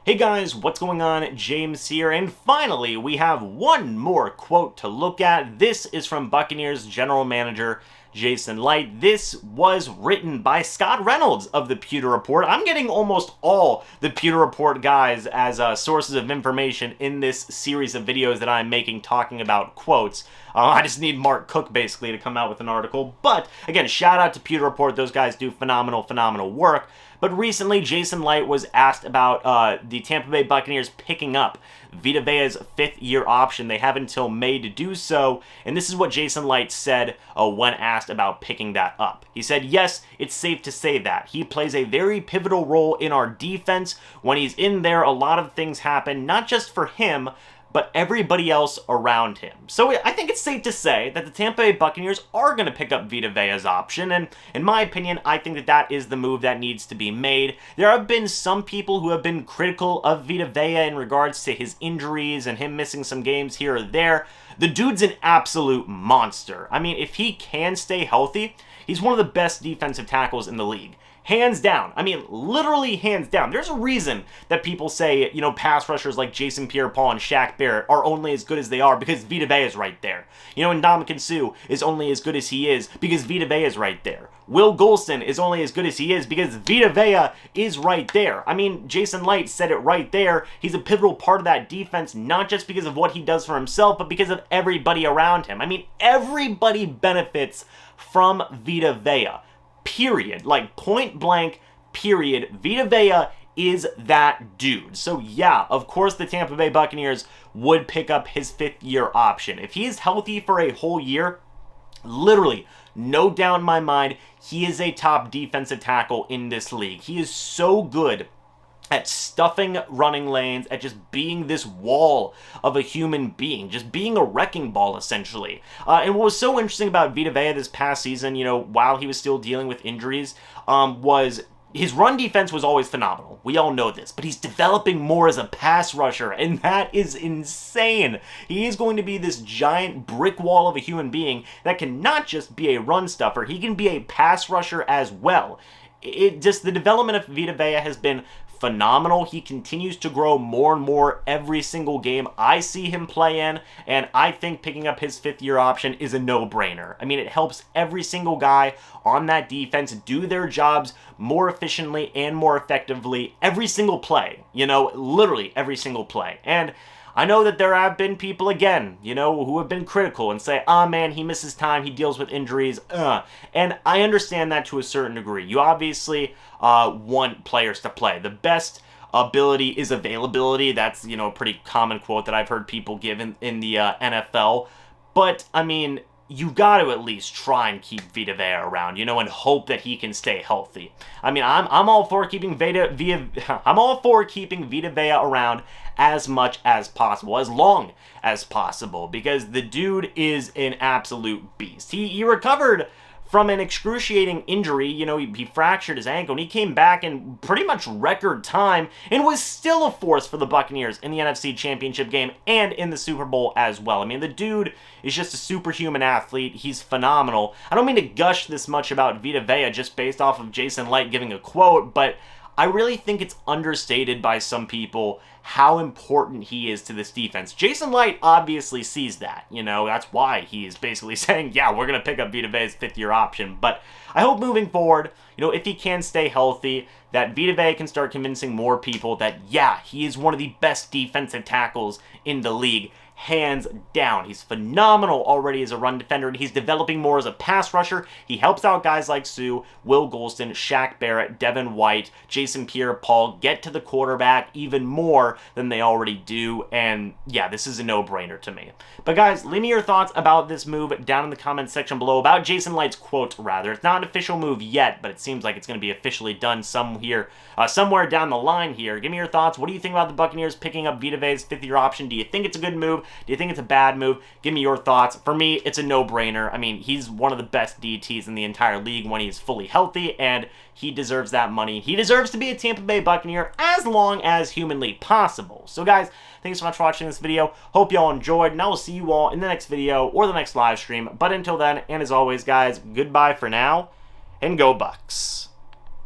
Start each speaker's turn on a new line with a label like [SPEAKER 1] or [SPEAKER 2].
[SPEAKER 1] Hey guys, what's going on? James here, and finally we have one more quote to look at. This is from Buccaneers general manager Jason Licht. This was written by Scott Reynolds of the Pewter Report. I'm getting almost all the Pewter Report guys as sources of information in this series of videos that I'm making talking about quotes. I just need Mark Cook basically to come out with an article. But again, shout out to Pewter Report. Those guys do phenomenal work. But recently, Jason Licht was asked about the Tampa Bay Buccaneers picking up Vita Vea's fifth-year option. They have until May to do so, and this is what Jason Licht said when asked about picking that up. He said, "Yes, it's safe to say that. He plays a very pivotal role in our defense. When he's in there, a lot of things happen, not just for him, but everybody else around him." So I think it's safe to say that the Tampa Bay Buccaneers are going to pick up Vita Vea's option, and in my opinion, I think that that is the move that needs to be made. There have been some people who have been critical of Vita Vea in regards to his injuries and him missing some games here or there. The dude's an absolute monster. I mean, if he can stay healthy, he's one of the best defensive tackles in the league. Hands down. I mean, literally hands down. There's a reason that people say, you know, pass rushers like Jason Pierre-Paul and Shaq Barrett are only as good as they are because Vita Vea is right there. You know, and Ndamukong Suh is only as good as he is because Vita Vea is right there. Will Golston is only as good as he is because Vita Vea is right there. I mean, Jason Licht said it right there. He's a pivotal part of that defense, not just because of what he does for himself, but because of everybody around him. I mean, everybody benefits from Vita Vea. Period. Like, point blank, period. Vita Vea is that dude. So yeah, of course the Tampa Bay Buccaneers would pick up his fifth-year option. If he's healthy for a whole year, literally, no doubt in my mind, he is a top defensive tackle in this league. He is so good at stuffing running lanes, at just being this wall of a human being, just being a wrecking ball, essentially. And what was so interesting about Vita Vea this past season, you know, while he was still dealing with injuries, was his run defense was always phenomenal. We all know this, but he's developing more as a pass rusher, and that is insane. He is going to be this giant brick wall of a human being that can not just be a run stuffer, he can be a pass rusher as well. The development of Vita Vea has been phenomenal. He continues to grow more and more every single game I see him play in, and I think picking up his fifth-year option is a no-brainer. I mean, it helps every single guy on that defense do their jobs more efficiently and more effectively every single play. You know, literally every single play. And I know that there have been people, again, you know, who have been critical and say, "Ah, man, he misses time, he deals with injuries, And I understand that to a certain degree. You obviously want players to play. The best ability is availability. That's, you know, a pretty common quote that I've heard people give in the NFL. But, I mean, you got to at least try and keep Vita Vea around, you know, and hope that he can stay healthy. I mean, I'm all for keeping Vita Vea around as much as possible, as long as possible, because the dude is an absolute beast. He recovered from an excruciating injury. You know, he fractured his ankle, and he came back in pretty much record time and was still a force for the Buccaneers in the NFC Championship game and in the Super Bowl as well. I mean, the dude is just a superhuman athlete. He's phenomenal. I don't mean to gush this much about Vita Vea just based off of Jason Licht giving a quote, but I really think it's understated by some people how important he is to this defense. Jason Licht obviously sees that, you know, that's why he is basically saying, yeah, we're going to pick up Vita Vea's fifth-year option. But I hope moving forward, you know, if he can stay healthy, that Vita Vea can start convincing more people that, yeah, he is one of the best defensive tackles in the league. Hands down. He's phenomenal already as a run defender, and he's developing more as a pass rusher. He helps out guys like Suh, Will Golston, Shaq Barrett, Devin White, Jason Pierre-Paul get to the quarterback even more than they already do, and yeah, this is a no-brainer to me. But guys, leave me your thoughts about this move down in the comments section below, about Jason Licht's quote, rather. It's not an official move yet, but it seems like it's going to be officially done somewhere down the line here. Give me your thoughts. What do you think about the Buccaneers picking up Vita Vea's fifth-year option? Do you think it's a good move? Do you think it's a bad move? Give me your thoughts. For me, it's a no-brainer. I mean, he's one of the best DTs in the entire league when he's fully healthy, and he deserves that money. He deserves to be a Tampa Bay Buccaneer as long as humanly possible. So guys, thanks so much for watching this video. Hope you all enjoyed, and I will see you all in the next video or the next live stream. But until then, and as always, guys, goodbye for now, and go Bucs.